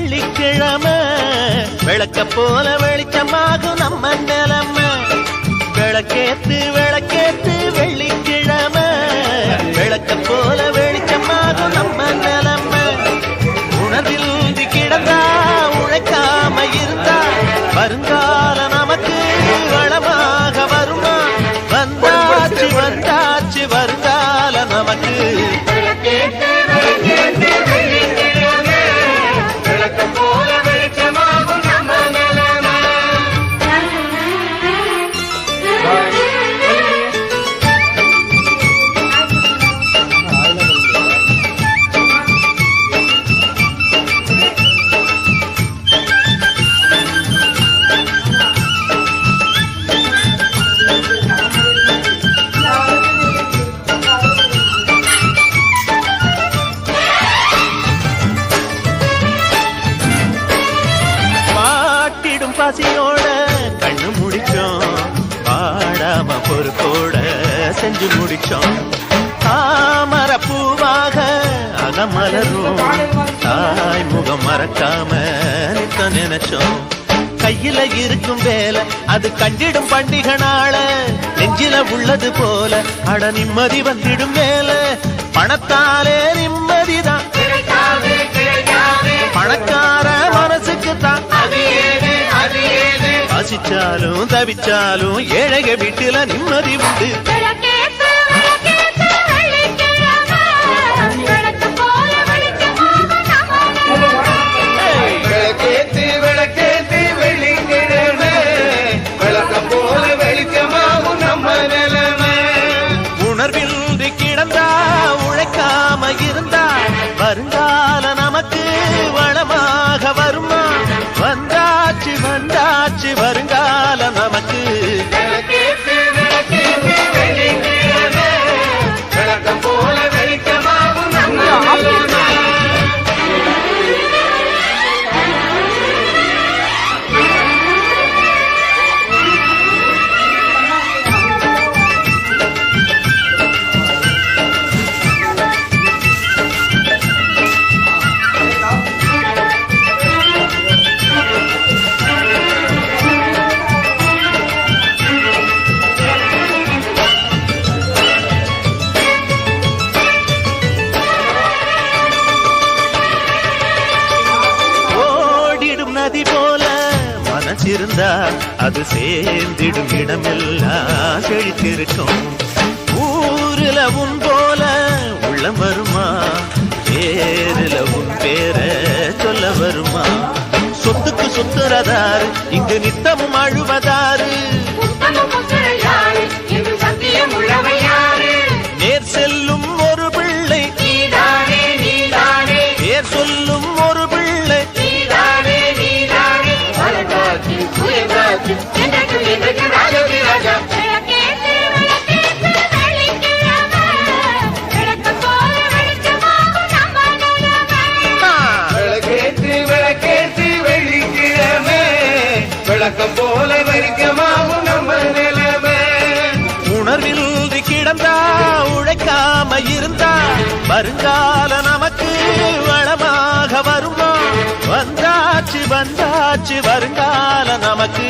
வெள்ளிக்கிழமை விளக்க போல வெளிச்சமாகும் நம்ம நிலைமை. விளக்கேத்து விளக்கேத்து வெள்ளிக்கிழமை விளக்க போல வெளிச்சமாகும் நம்ம நிலைமை. உணர்வில் கிடந்தா உழைக்காம இருந்தா வருங்கால நமக்கு வளமாக வருமா? வந்தாச்சு வந்தாச்சு வருங்கால நமக்கு. பாசியோட கண்ணு முடிச்சோம், பாடாம பொறுப்போட செஞ்சு முடிச்சோம். தாமர பூவாக அகமலரும் தாய் முகம் மறக்காம நித்த நினைச்சோம். கையில இருக்கும் வேலை அது கண்டிடும் பண்டிகை நாள, நெஞ்சில உள்ளது போல அட நிம்மதி வந்திடும் மேல. பணத்தாலே நிம்மதிதான் பணக்கார மனசுக்கு தான். வாசிச்சாலும் தவிச்சாலும் ஏழைக வீட்டுல நிம்மதி உண்டு. உணர்வில் கிடந்தா உழைக்காம இருந்தா வருங்கால நமக்கு வளமாக வருமா? வந்தாச்சு வந்தாச்சு வருங்கால நமக்கு. நதி போல மனசிருந்தா அது சேர்ந்திடும் இடமெல்லாம் செழித்திருக்கும். ஊருல உன் போல உள்ளம் வருமா? பேருல உன் பேர சொல்ல வருமா? சொத்துக்கு சொத்துறதாரு இங்கு நித்தமும் அழுவதாரு? நேர் செல்லும் ஒரு பிள்ளை பேர் சொல்லும் ஒரு பிள்ளை. போல வரிக்கமாகும் நம்ம நிலைமை. உணர்வில் கிடந்தா உழைக்காம இருந்தா வருங்கால நமக்கு வளமாக வருமா? வந்தாச்சு வந்தாச்சு வருங்கால நமக்கு.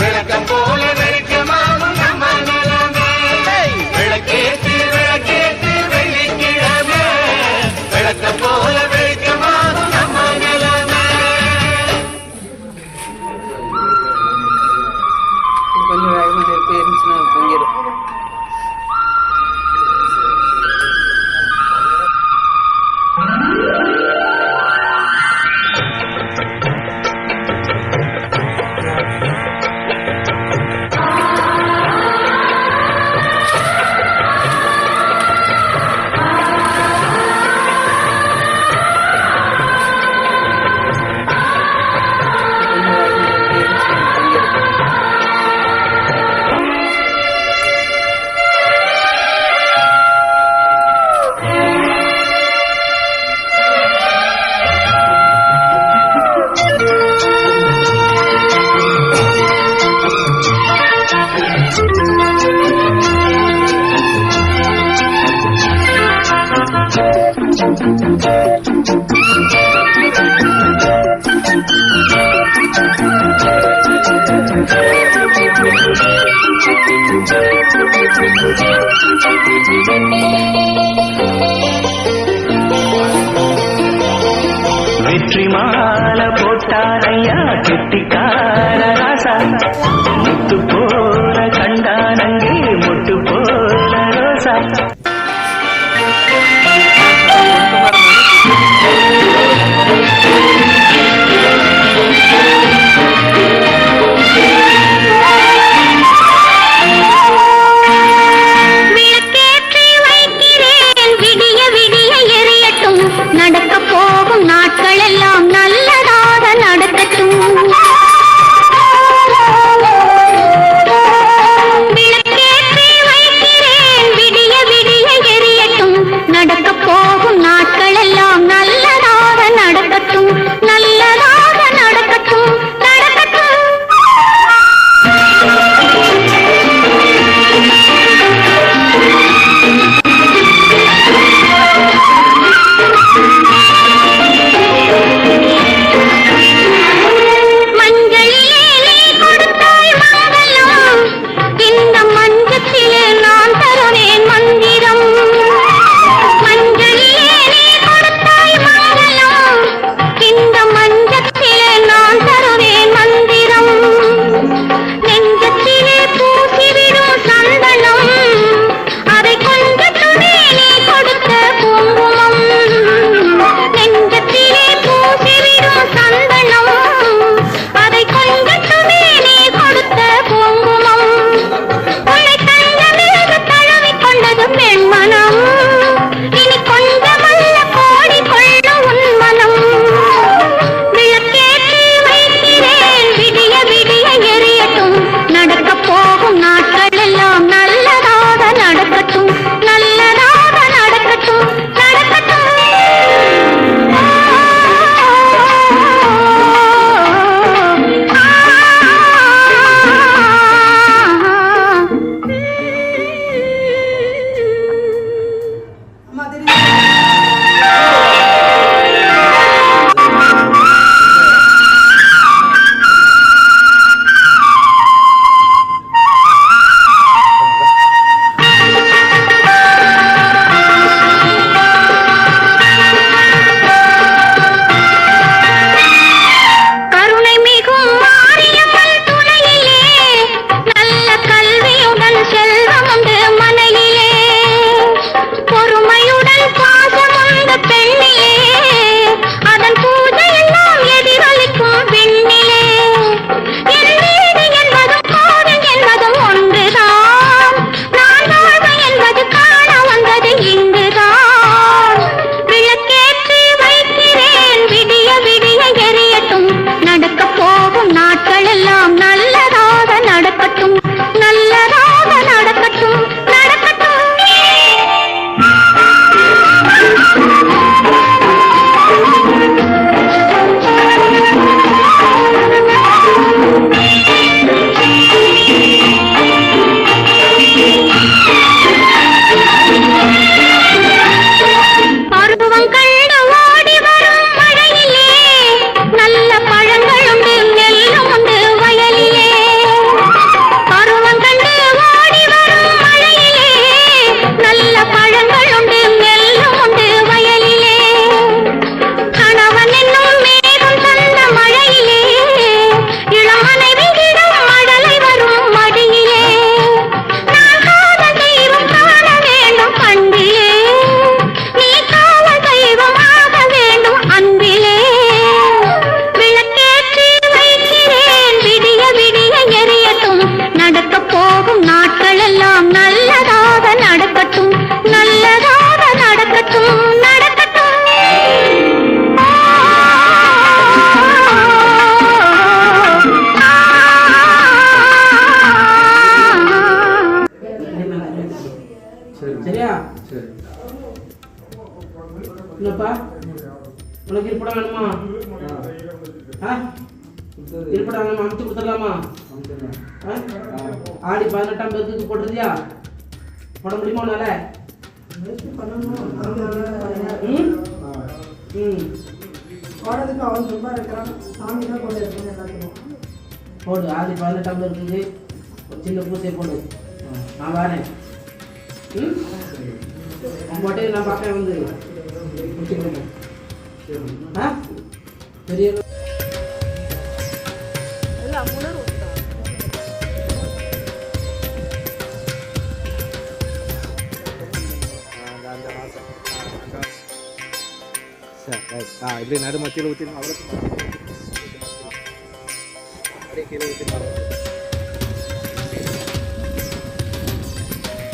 விளக்கம் போல வரிக்கமாகும் நம்ம நிலைமை. விளக்கேற்று விளக்கேற்று வெள்ளிக்கிழமை விளக்கம் போல வரிக்கமாகும் நம்ம நிலைமை. கொஞ்சம் வேகமாக நெருப்பு இருந்துச்சுன்னா பொங்கிடும். வெற்றி மாலை போட்டாரையா கெட்டிக்கார ராசா முத்து போல கண்டானங்கே முட்டு போல ரோசா நடக்க போகும் நாட்கள் எல்லாம் நல்லதாக நடக்கட்டும். விளக்கேற்றி வைக்கிறேன் விடிய விடிய எரியட்டும். நடக்க போகும் நாட்கள் எல்லாம் நல்லதாக நடக்கட்டும். நல்லதாக நடக்கட்டும் நடக்கட்டும். என்னப்பா உனக்கு இருப்படம் வேணுமா? இருப்படம் வேணுமா? அமைச்சு கொடுத்துடலாமா? ஆடி 18ஆம் தேதிக்கு போட்டுருதியா? போட முடியுமா உன்னால? அவன் சும்மா இருக்கிறான். சாமி தான் கொண்டு இருக்கணும் எல்லாத்தையும் போடு. ஆடி 18ஆம் தேதிக்கு ஒரு சின்ன பூசை போடு. நான் வரேன். உன் போட்டே நான் பார்க்க வந்து முடிச்சுக்கிறேன். பெரிய இப்படி நடு மத்தியில் ஊற்றி அவ்வளோ அப்படியே கீழே ஊற்றி